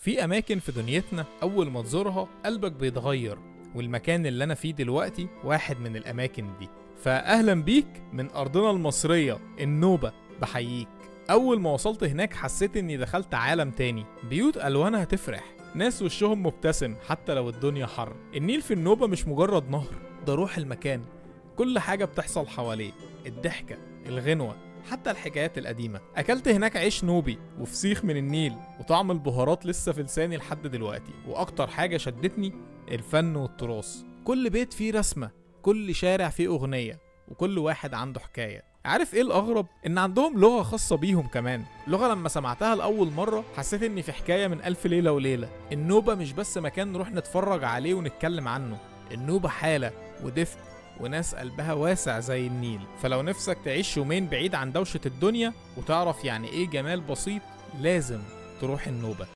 في أماكن في دنيتنا أول ما تزورها قلبك بيتغير، والمكان اللي أنا فيه دلوقتي واحد من الأماكن دي. فأهلا بيك من أرضنا المصرية النوبة، بحييك. أول ما وصلت هناك حسيت إني دخلت عالم تاني، بيوت ألوانها تفرح، ناس وشهم مبتسم حتى لو الدنيا حر. النيل في النوبة مش مجرد نهر، ده روح المكان. كل حاجة بتحصل حواليه، الضحكة، الغنوة، حتى الحكايات القديمة. أكلت هناك عيش نوبي وفسيخ من النيل، وطعم البهارات لسه في لساني لحد دلوقتي. وأكتر حاجة شدتني الفن والتراث، كل بيت فيه رسمة، كل شارع فيه أغنية، وكل واحد عنده حكاية. عارف ايه الأغرب؟ إن عندهم لغة خاصة بيهم كمان، لغة لما سمعتها لأول مرة حسيت إني في حكاية من ألف ليلة وليلة. النوبة مش بس مكان نروح نتفرج عليه ونتكلم عنه، النوبة حالة ودفء وناس قلبها واسع زي النيل. فلو نفسك تعيش يومين بعيد عن دوشة الدنيا وتعرف يعني ايه جمال بسيط، لازم تروح النوبة.